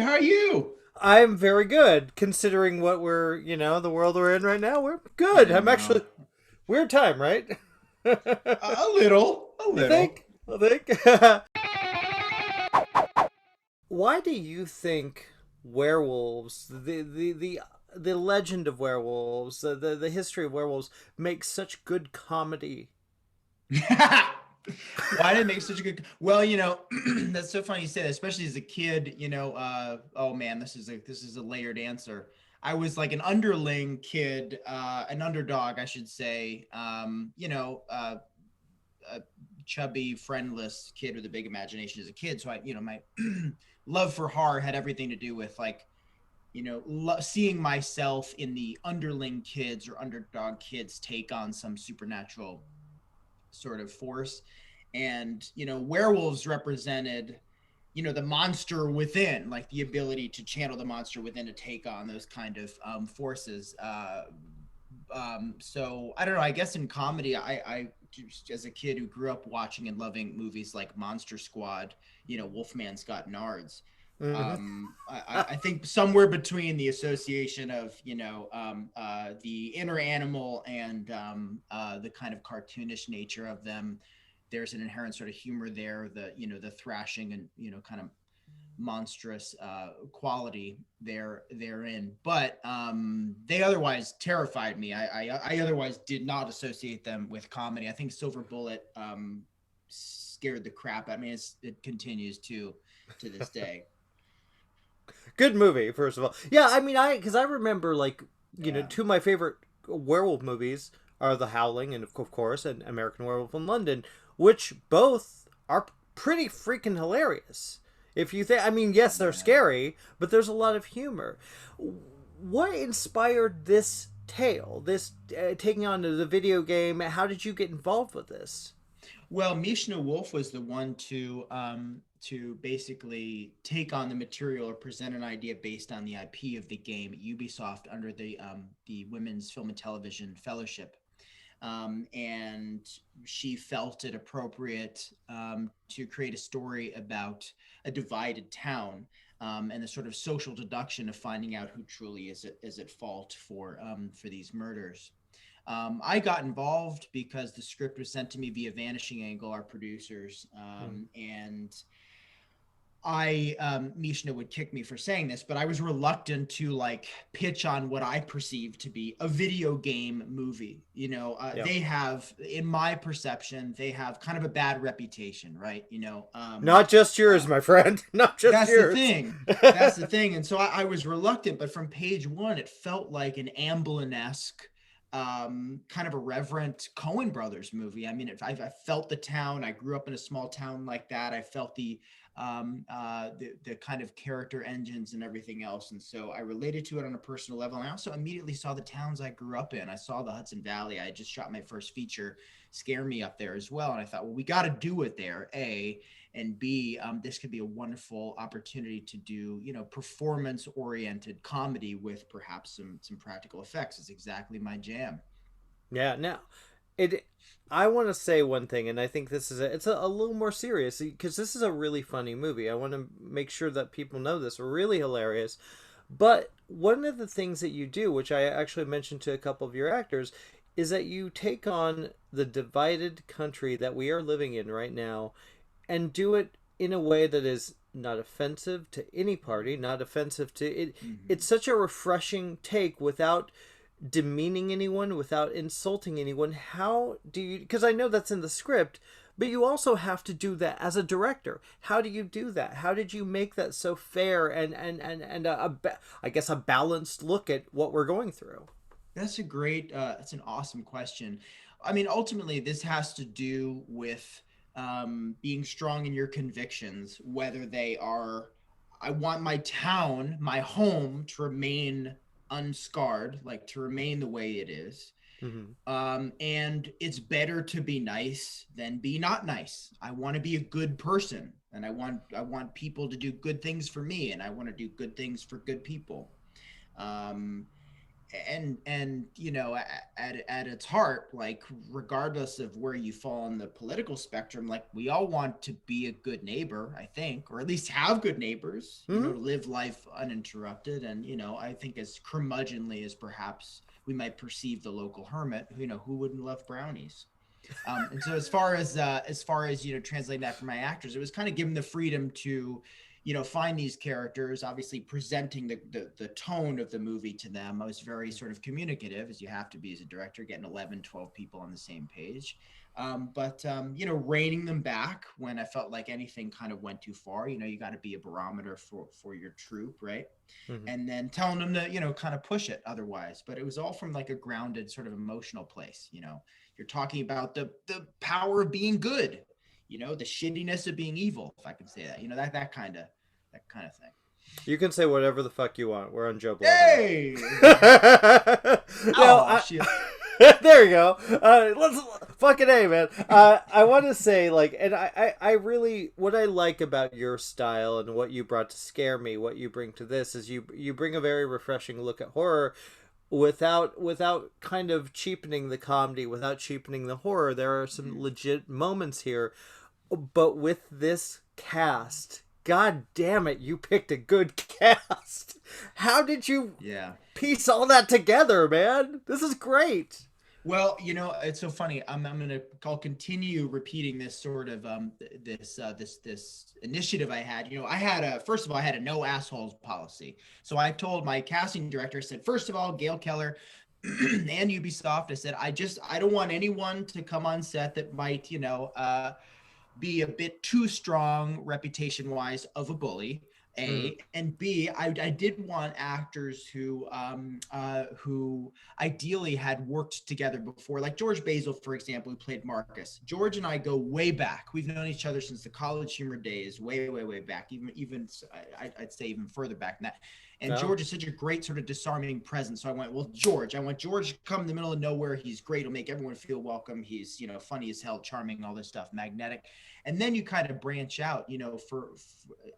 How are you? I'm very good considering what the world we're in right now. We're good. I I'm know. actually weird time, right? A little, a You little. think? I think. Why do you think werewolves, the legend of werewolves, the history of werewolves makes such good comedy? Why did it make such a good? Well, that's so funny you say that, especially as a kid. Oh man, this is a layered answer. I was like an underling kid, an underdog, I should say. A chubby, friendless kid with a big imagination as a kid. So my love for horror had everything to do with like seeing myself in the underling kids or underdog kids take on some supernatural sort of force. And werewolves represented the monster within, like the ability to channel the monster within to take on those kind of forces. So I don't know, I guess in comedy, I just, as a kid who grew up watching and loving movies like Monster Squad, Wolfman's Got Nards, Hmm. I think somewhere between the association of the inner animal and the kind of cartoonish nature of them, there's an inherent sort of humor there, the thrashing and kind of monstrous quality therein. But they otherwise terrified me. I otherwise did not associate them with comedy. I think Silver Bullet scared the crap out of me. It continues to this day. Good movie, first of all. Yeah, I mean, because I remember Yeah. two of my favorite werewolf movies are The Howling and of course and American Werewolf in London, which both are pretty freaking hilarious. If you think, I mean, yes, they're Yeah. scary, but there's a lot of humor. What inspired this tale? This taking on the video game? How did you get involved with this? Well, Mishna Wolf was the one to basically take on the material or present an idea based on the IP of the game at Ubisoft under the Women's Film and Television Fellowship. And she felt it appropriate to create a story about a divided town, and the sort of social deduction of finding out who truly is at fault for these murders. I got involved because the script was sent to me via Vanishing Angle, our producers, Mm. and Mishna would kick me for saying this, but I was reluctant to like pitch on what I perceive to be a video game movie. Yeah. They have, in my perception, they have kind of a bad reputation, right? Not just yours, Uh, my friend. Not just that's the yours. thing. That's the thing. And so I was reluctant, but from page one, it felt like an Amblin-esque, kind of irreverent Coen Brothers movie. I mean, I felt the town. I grew up in a small town like that. I felt the kind of character engines and everything else. And so I related to it on a personal level. And I also immediately saw the towns I grew up in. I saw the Hudson Valley. I just shot my first feature, Scare Me, up there as well. And I thought, well, we got to do it there, A. And B, this could be a wonderful opportunity to do, performance-oriented comedy with perhaps some practical effects. It's exactly my jam. Yeah. Now, it. I want to say one thing, and I think this is a little more serious because this is a really funny movie. I want to make sure that people know this. Really hilarious. But one of the things that you do, which I actually mentioned to a couple of your actors, is that you take on the divided country that we are living in right now and do it in a way that is not offensive to any party, not offensive to it. Mm-hmm. It's such a refreshing take without demeaning anyone, without insulting anyone. How do you, because I know that's in the script, but you also have to do that as a director. How do you do that? How did you make that so fair and I guess a balanced look at what we're going through? That's an awesome question. I mean, ultimately, this has to do with being strong in your convictions, whether they are, I want my town, my home to remain unscarred, like to remain the way it is. Mm-hmm. And it's better to be nice than be not nice. I want to be a good person, and I want people to do good things for me, and I want to do good things for good people. Um, and at its heart, like, regardless of where you fall on the political spectrum, like, we all want to be a good neighbor, I think, or at least have good neighbors, Hmm. to live life uninterrupted. And I think, as curmudgeonly as perhaps we might perceive the local hermit, who wouldn't love brownies? And so, as far as translating that for my actors, it was kind of giving the freedom to find these characters, obviously presenting the tone of the movie to them. I was very sort of communicative, as you have to be as a director, getting 11, 12 people on the same page. But reining them back when I felt like anything kind of went too far. You got to be a barometer for your troop, right? Hmm. And then telling them to kind of push it otherwise. But it was all from like a grounded sort of emotional place. You're talking about the power of being good, the shittiness of being evil, if I can say that. That kind of thing. You can say whatever the fuck you want. We're on JoBlo now. Hey. Now, Oh shit. there you go. Let's fucking A, man. I want to say, like, and I really, what I like about your style and what you brought to Scare Me, what you bring to this, is you bring a very refreshing look at horror, without kind of cheapening the comedy, without cheapening the horror. There are some legit moments here, but with this cast, god damn it, you picked a good cast. How did you Yeah. piece all that together, man? This is great. Well, it's so funny. I'll continue repeating this sort of this initiative I had. I had a first of all, I had a no assholes policy. So I told my casting director, I said, first of all, Gail Keller and Ubisoft, I said, I don't want anyone to come on set that might, be a bit too strong reputation wise of a bully. Mm. And B, I did want actors who ideally had worked together before, like George Basil, for example, who played Marcus. George and I go way back. We've known each other since the College Humor days, way, way, way back. Even I'd say even further back than that. And No. George is such a great sort of disarming presence. So I went, well, George. I want George to come in the middle of nowhere. He's great. He'll make everyone feel welcome. He's funny as hell, charming, all this stuff, magnetic. And then you kind of branch out, for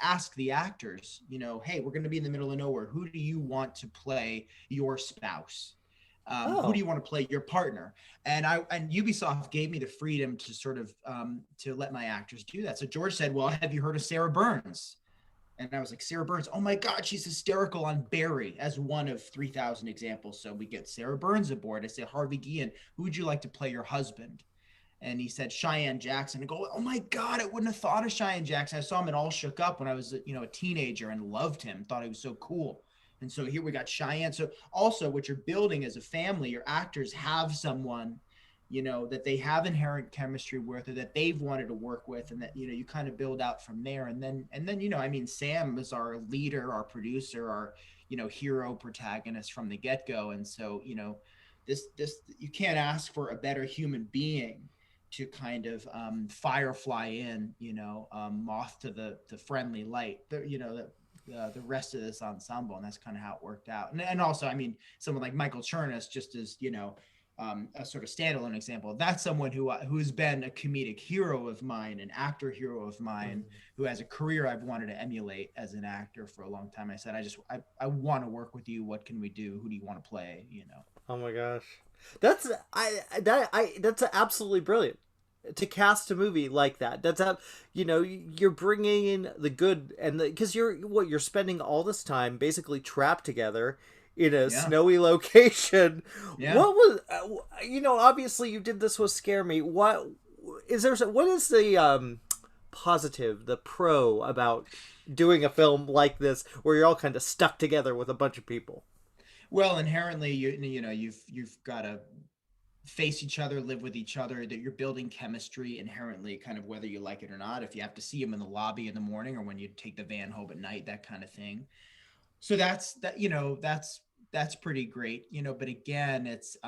ask the actors, hey, we're going to be in the middle of nowhere. Who do you want to play your spouse? Who do Oh. you want to play your partner? And Ubisoft gave me the freedom to sort of to let my actors do that. So George said, well, have you heard of Sarah Burns? And I was like, Sarah Burns, oh my God, she's hysterical on Barry, as one of 3,000 examples. So we get Sarah Burns aboard. I say, Harvey Guillen, who would you like to play your husband? And he said Cheyenne Jackson. I go, oh my God, I wouldn't have thought of Cheyenne Jackson. I saw him in All Shook Up when I was, a teenager, and loved him, thought he was so cool. And so here we got Cheyenne. So also, what you're building as a family, your actors have someone, that they have inherent chemistry with, or that they've wanted to work with, and that, you kind of build out from there. And then, I mean, Sam is our leader, our producer, our, hero protagonist from the get-go. And so, this you can't ask for a better human being to kind of firefly in, moth to the friendly light, the rest of this ensemble. And that's kind of how it worked out. And also, I mean, someone like Michael Chernus, just as, a sort of standalone example, that's someone who's been a comedic hero of mine, an actor hero of mine, who has a career I've wanted to emulate as an actor for a long time. I said, I want to work with you. What can we do? Who do you want to play? Oh my gosh. That's absolutely brilliant to cast a movie like that. You're bringing in the good, and because you're spending all this time basically trapped together in a Yeah. snowy location. Yeah. What was obviously you did this with Scare Me. What is the positive, the pro about doing a film like this where you're all kind of stuck together with a bunch of people? Well, inherently, you've got to face each other, live with each other, that you're building chemistry inherently, kind of whether you like it or not. If you have to see them in the lobby in the morning, or when you take the van home at night, that kind of thing. So that's pretty great, but again, it's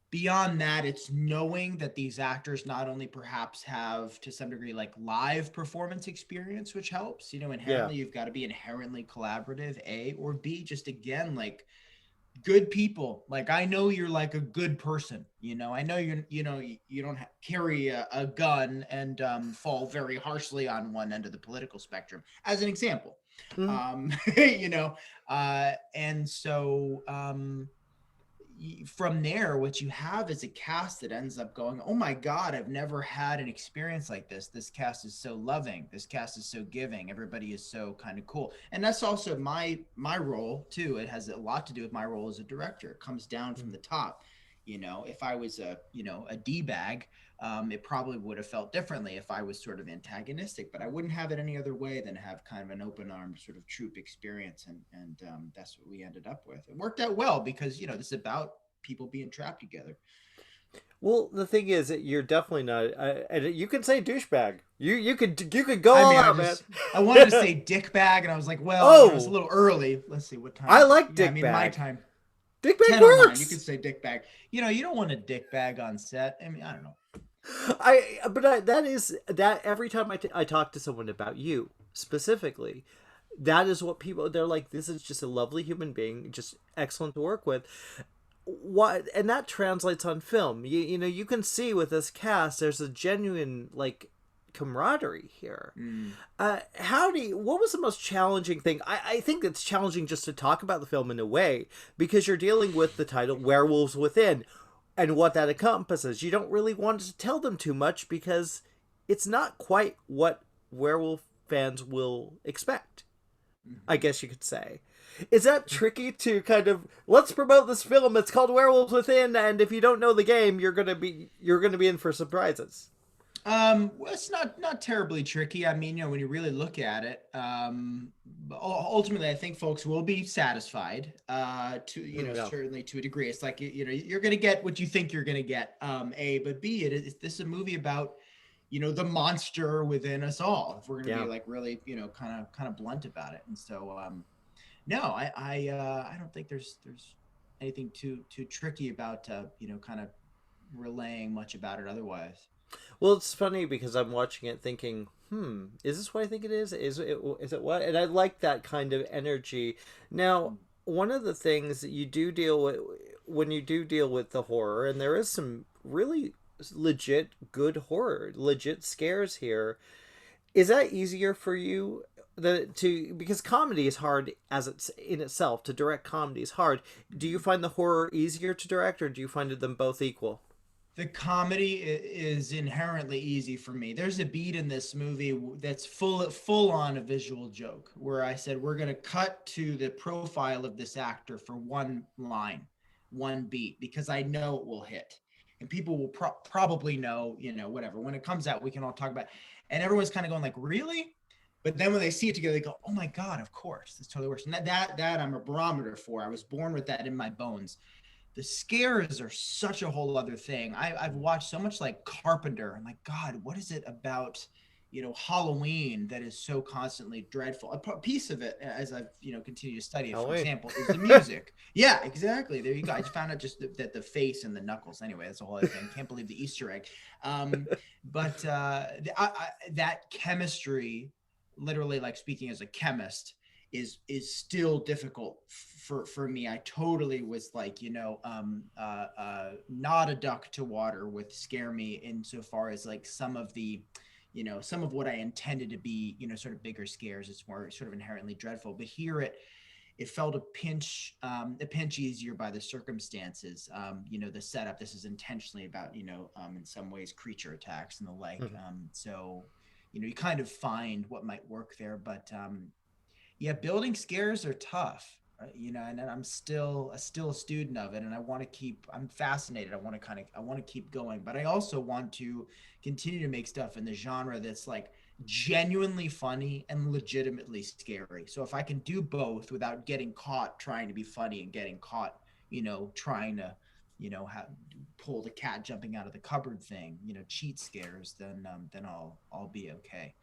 beyond that, it's knowing that these actors not only perhaps have, to some degree, like live performance experience, which helps, Yeah. inherently you've got to be inherently collaborative, A, or B, just again, like, good people. Like, I know you're like a good person. I know you don't carry a gun and fall very harshly on one end of the political spectrum, as an example. Mm. You know, and so from there, what you have is a cast that ends up going, oh my God, I've never had an experience like this. This cast is so loving. This cast is so giving. Everybody is so kind of cool. And that's also my role too. It has a lot to do with my role as a director. It comes down from Mm. the top. You know, if I was a D bag, it probably would have felt differently if I was sort of antagonistic, but I wouldn't have it any other way than have kind of an open armed sort of troop experience. And that's what we ended up with. It worked out well because, this is about people being trapped together. Well, the thing is that you're definitely not. And you can say douchebag. You could go I all mean, out, man. I wanted to say dick bag, and I was like, well, it's a Oh, little early. Let's see what I time. like Yeah, I dick mean, my bag. time, Dick bag 10:09. You could works. say dick bag. You don't want a dick bag on set. I mean, I don't know. That is that every time I talk to someone about you specifically, that is what people they're like. This is just a lovely human being, just excellent to work with. What and that translates on film. You can see with this cast, there's a genuine like camaraderie here. Mm. What was the most challenging thing? I think it's challenging just to talk about the film in a way because you're dealing with the title Werewolves Within and what that encompasses. You don't really want to tell them too much because it's not quite what werewolf fans will expect, I Mm-hmm. guess you could say. Is that tricky to kind of let's promote this film? It's called Werewolves Within, and if you don't know the game, you're gonna be in for surprises. Well, it's not terribly tricky. I mean, when you really look at it, ultimately, I think folks will be satisfied. To Yeah. certainly to a degree, it's like you're going to get what you think you're going to get. A, but B, this is a movie about the monster within us all. If we're going to Yeah. be like really kind of blunt about it, and so no, I don't think there's anything too tricky about kind of relaying much about it otherwise. Well, it's funny because I'm watching it thinking, is this what I think it is? Is it what? And I like that kind of energy. Now, one of the things that you do deal with when you do deal with the horror, and there is some really legit good horror, legit scares here. Is that easier for you? Because comedy is hard as it's in itself. To direct comedy is hard. Do you find the horror easier to direct, or do you find them both equal? The comedy is inherently easy for me. There's a beat in this movie that's full on a visual joke where I said we're going to cut to the profile of this actor for one line, one beat, because I know it will hit. And people will probably know, whatever. When it comes out, we can all talk about it. And everyone's kind of going like, really? But then when they see it together, they go, oh my God, of course. This totally works. And that I'm a barometer for. I was born with that in my bones. The scares are such a whole other thing. I've watched so much like Carpenter. I'm like, God, what is it about, Halloween that is so constantly dreadful? A piece of it, as I've, continued to study it, for Halloween. example, is the music. Yeah, exactly. There you go. I just found out just that the face and the knuckles. Anyway, that's a whole other thing. Can't believe the Easter egg. But that chemistry, literally, like speaking as a chemist, is still difficult for me. I totally was like, not a duck to water with Scare Me insofar as like some of the, some of what I intended to be, sort of bigger scares. It's more sort of inherently dreadful. But here it felt a pinch easier by the circumstances. The setup. This is intentionally about, in some ways, creature attacks and the like. Mm-hmm. So, you kind of find what might work there, but yeah, building scares are tough, and I'm still a student of it, and I'm fascinated. I want to keep going, but I also want to continue to make stuff in the genre that's like genuinely funny and legitimately scary. So if I can do both without getting caught trying to be funny and getting caught, trying to, pull the cat jumping out of the cupboard thing, cheat scares, then I'll be okay.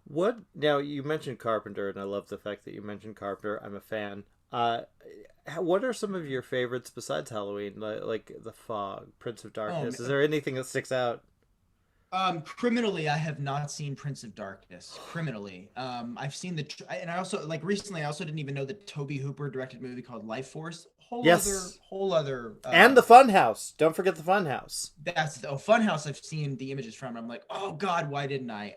What now? You mentioned Carpenter, and I love the fact that you mentioned Carpenter. I'm a fan. What are some of your favorites besides Halloween, like The Fog, Prince of Oh, Darkness? Is there anything that sticks out? Criminally, I have not seen Prince of Darkness. Criminally, I've seen and I also like recently. I also didn't even know that Toby Hooper directed a movie called Life Force. Yes. Whole other. And the Funhouse. Don't forget the Funhouse. That's Funhouse. I've seen the images from. I'm like, oh God, why didn't I?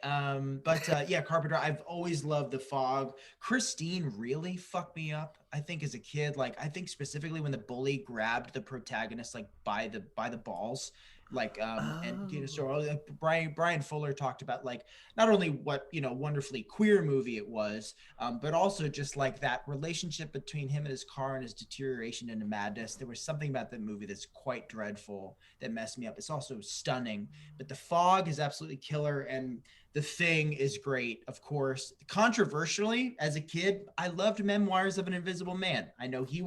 But yeah, Carpenter. I've always loved The Fog. Christine really fucked me up. I think as a kid, like I think specifically when the bully grabbed the protagonist like by the balls, like and you know, so Brian Fuller talked about like not only what wonderfully queer movie it was, but also just like that relationship between him and his car and his deterioration into madness. There was something about that movie that's quite dreadful that messed me up. It's also stunning, but The Fog is absolutely killer, and The Thing is great, of course. Controversially, as a kid, I loved Memoirs of an Invisible Man. I know he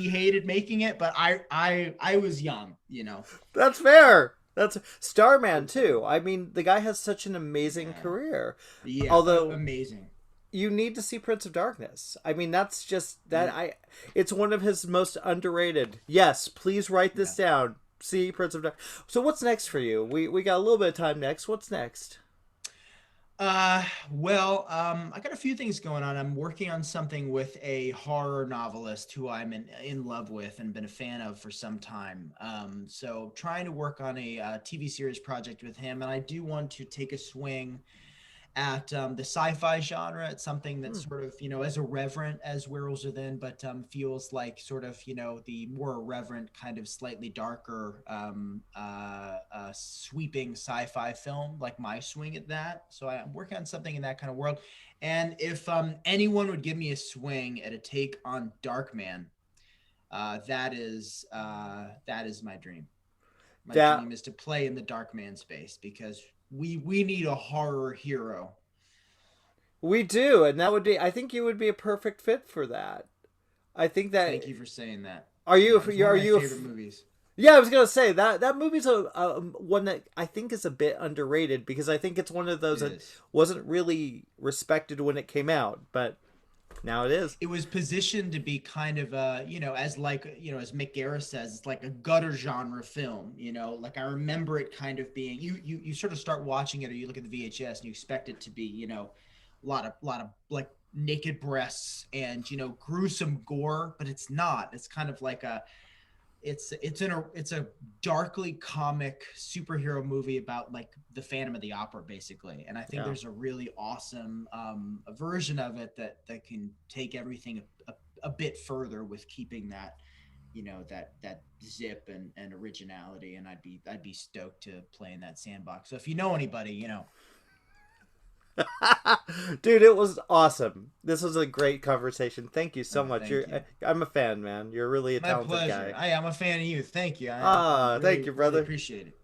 hated making it, but I was young, That's fair. That's Starman too. I mean, the guy has such an amazing career. Yeah, although amazing. You need to see Prince of Darkness. I mean, that's just that it's one of his most underrated. Yes, please write this down. See Prince of Darkness. So what's next for you? We got a little bit of time next. What's next? Well, I got a few things going on. I'm working on something with a horror novelist who I'm in love with and been a fan of for some time. So trying to work on a TV series project with him, and I do want to take a swing at the sci-fi genre. It's something that's sort of, as irreverent as Werewolves Within, but feels like sort of, the more irreverent, kind of slightly darker, sweeping sci-fi film, like my swing at that. So I'm working on something in that kind of world. And if anyone would give me a swing at a take on Darkman, that is my dream. My dream is to play in the Darkman space, because we need a horror hero. We do, and I think you would be a perfect fit for that. I think that. Thank you for saying that. Are you favorite movies? Yeah, I was gonna say that movie's a one that I think is a bit underrated, because I think it's one of those that wasn't really respected when it came out, but now it is. It was positioned to be kind of as Mick Garris says, it's like a gutter genre film. Like I remember it kind of being you sort of start watching it, or you look at the VHS and you expect it to be a lot of like naked breasts and gruesome gore, but it's not. It's kind of like it's a darkly comic superhero movie about like the Phantom of the Opera, basically. And I think there's a really awesome a version of it that can take everything a bit further with keeping that that zip and originality. And I'd be stoked to play in that sandbox. So if you know anybody, Dude, it was awesome. This was a great conversation. Thank you so much. I'm a fan, man. You're really a talented guy. I'm a fan of you. Thank you. Thank you, brother. Really appreciate it.